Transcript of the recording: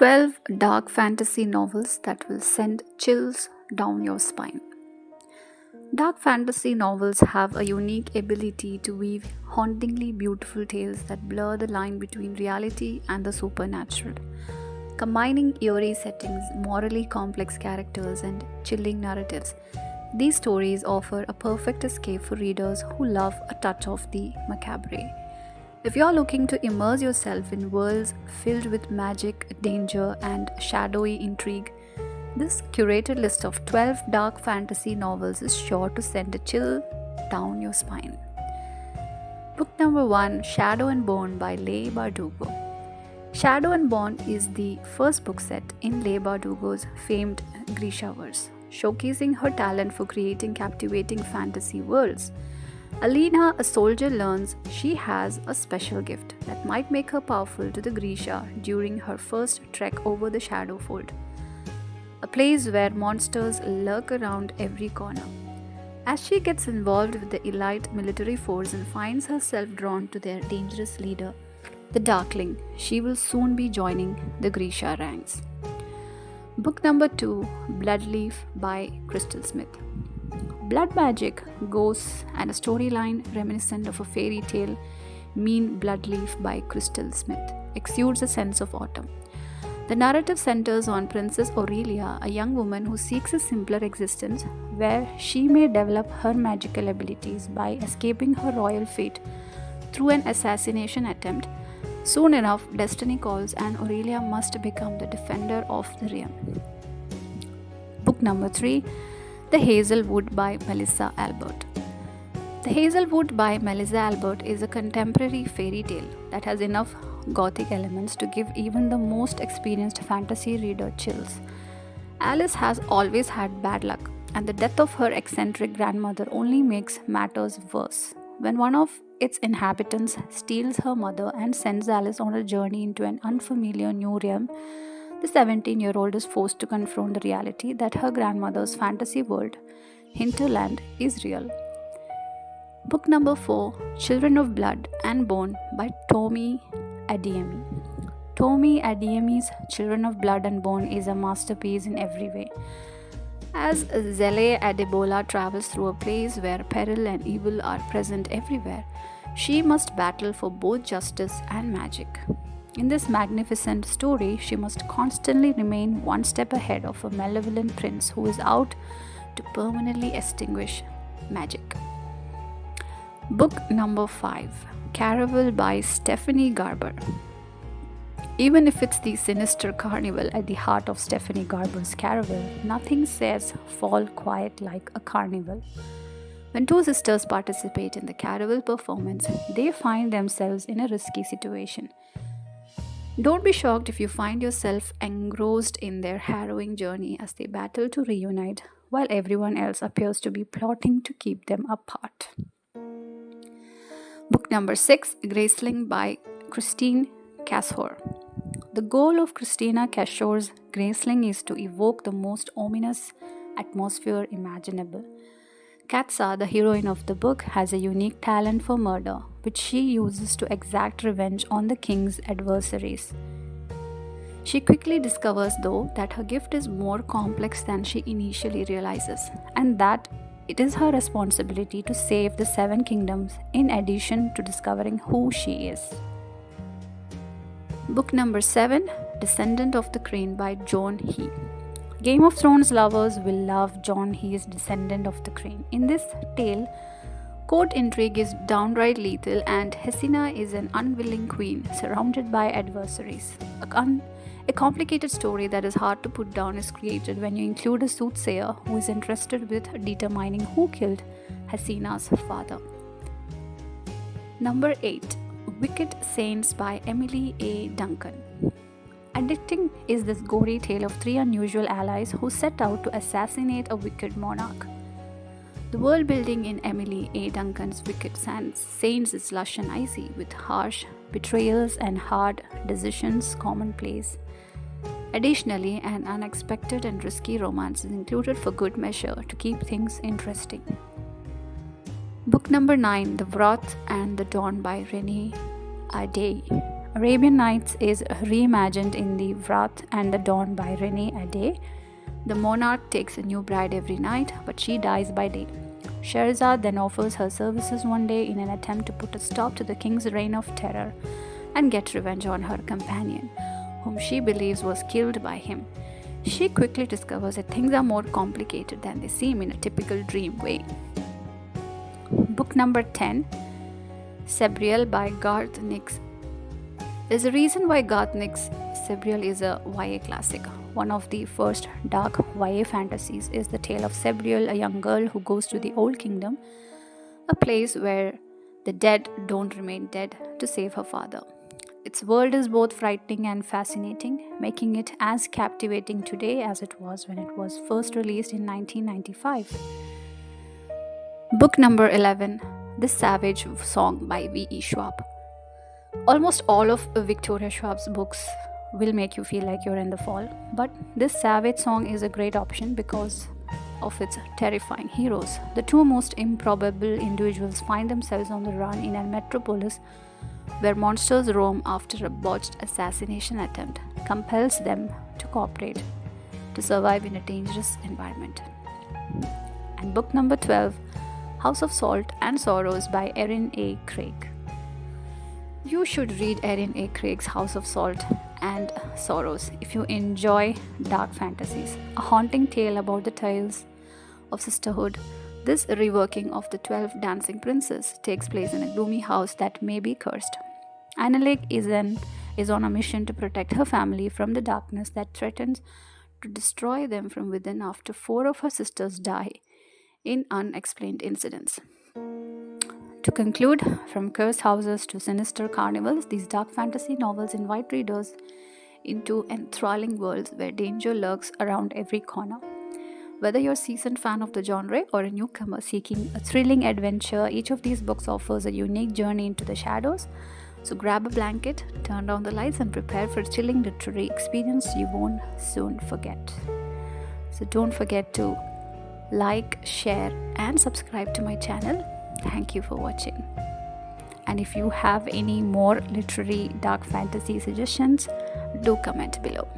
12 dark fantasy novels that will send chills down your spine. Dark fantasy novels have a unique ability to weave hauntingly beautiful tales that blur the line between reality and the supernatural. Combining eerie settings, morally complex characters, and chilling narratives, these stories offer a perfect escape for readers who love a touch of the macabre. If you're looking to immerse yourself in worlds filled with magic, danger, and shadowy intrigue, this curated list of 12 dark fantasy novels is sure to send a chill down your spine. Book number 1, Shadow and Bone by Leigh Bardugo. Shadow and Bone is the first book set in Leigh Bardugo's famed Grishaverse, showcasing her talent for creating captivating fantasy worlds. Alina, a soldier, learns she has a special gift that might make her powerful to the Grisha during her first trek over the Shadowfold, a place where monsters lurk around every corner. As she gets involved with the elite military force and finds herself drawn to their dangerous leader, the Darkling, she will soon be joining the Grisha ranks. Book number 2, Bloodleaf by Crystal Smith. Blood magic, ghosts, and a storyline reminiscent of a fairy tale, Mean Bloodleaf by Crystal Smith, exudes a sense of autumn. The narrative centers on Princess Aurelia, a young woman who seeks a simpler existence where she may develop her magical abilities by escaping her royal fate through an assassination attempt. Soon enough, destiny calls and Aurelia must become the defender of the realm. Book number 3, The Hazelwood by Melissa Albert. The Hazelwood by Melissa Albert is a contemporary fairy tale that has enough gothic elements to give even the most experienced fantasy reader chills. Alice has always had bad luck, and the death of her eccentric grandmother only makes matters worse. When one of its inhabitants steals her mother and sends Alice on a journey into an unfamiliar new realm, the 17-year-old is forced to confront the reality that her grandmother's fantasy world, Hinterland, is real. Book number 4, Children of Blood and Bone by Tomi Adeyemi. Tomi Adeyemi's Children of Blood and Bone is a masterpiece in every way. As Zele Adebola travels through a place where peril and evil are present everywhere, she must battle for both justice and magic. In this magnificent story, she must constantly remain one step ahead of a malevolent prince who is out to permanently extinguish magic. Book number 5, Caraval by Stephanie Garber. Even if it's the sinister carnival at the heart of Stephanie Garber's Caraval, nothing says fall quiet like a carnival. When two sisters participate in the Caraval performance, they find themselves in a risky situation. Don't be shocked if you find yourself engrossed in their harrowing journey as they battle to reunite while everyone else appears to be plotting to keep them apart. Book number 6, Graceling by Christine Cashore. The goal of Christina Cashore's Graceling is to evoke the most ominous atmosphere imaginable. Katsa, the heroine of the book, has a unique talent for murder, which she uses to exact revenge on the king's adversaries. She quickly discovers, though, that her gift is more complex than she initially realizes, and that it is her responsibility to save the 7 kingdoms in addition to discovering who she is. Book number 7, Descendant of the Crane by John He. Game of Thrones lovers will love John He's Descendant of the Crane. In this tale, court intrigue is downright lethal and Hesina is an unwilling queen surrounded by adversaries. A complicated story that is hard to put down is created when you include a soothsayer who is interested with determining who killed Hesina's father. Number 8, Wicked Saints by Emily A. Duncan. Addicting is this gory tale of 3 unusual allies who set out to assassinate a wicked monarch. The world building in Emily A. Duncan's Wicked Saints is lush and icy, with harsh betrayals and hard decisions commonplace. Additionally, an unexpected and risky romance is included for good measure to keep things interesting. Book number 9, The Wrath and the Dawn by Renee Ahdieh. Arabian Nights is reimagined in The Wrath and the Dawn by Renee Ade. The monarch takes a new bride every night, but she dies by day. Sherazad then offers her services one day in an attempt to put a stop to the king's reign of terror and get revenge on her companion, whom she believes was killed by him. She quickly discovers that things are more complicated than they seem in a typical dream way. Book number 10, Sabriel by Garth Nix. There's a reason why Garth Nix' Sabriel is a YA classic. One of the first dark YA fantasies is the tale of Sabriel, a young girl who goes to the Old Kingdom, a place where the dead don't remain dead, to save her father. Its world is both frightening and fascinating, making it as captivating today as it was when it was first released in 1995. Book number 11, The Savage Song by V.E. Schwab. Almost all of Victoria Schwab's books will make you feel like you're in the fall, but this Savage Song is a great option because of its terrifying heroes. The two most improbable individuals find themselves on the run in a metropolis where monsters roam after a botched assassination attempt compels them to cooperate to survive in a dangerous environment. And book number 12, House of Salt and Sorrows by Erin A. Craig. You should read Erin A. Craig's House of Salt and Sorrows if you enjoy dark fantasies. A haunting tale about the tales of sisterhood. This reworking of the 12 Dancing Princes takes place in a gloomy house that may be cursed. Annalake is on a mission to protect her family from the darkness that threatens to destroy them from within after 4 of her sisters die in unexplained incidents. To conclude, from cursed houses to sinister carnivals, these dark fantasy novels invite readers into enthralling worlds where danger lurks around every corner. Whether you're a seasoned fan of the genre or a newcomer seeking a thrilling adventure, each of these books offers a unique journey into the shadows. So grab a blanket, turn down the lights, and prepare for a chilling literary experience you won't soon forget. So don't forget to like, share, and subscribe to my channel. Thank you for watching. And if you have any more literary dark fantasy suggestions, do comment below.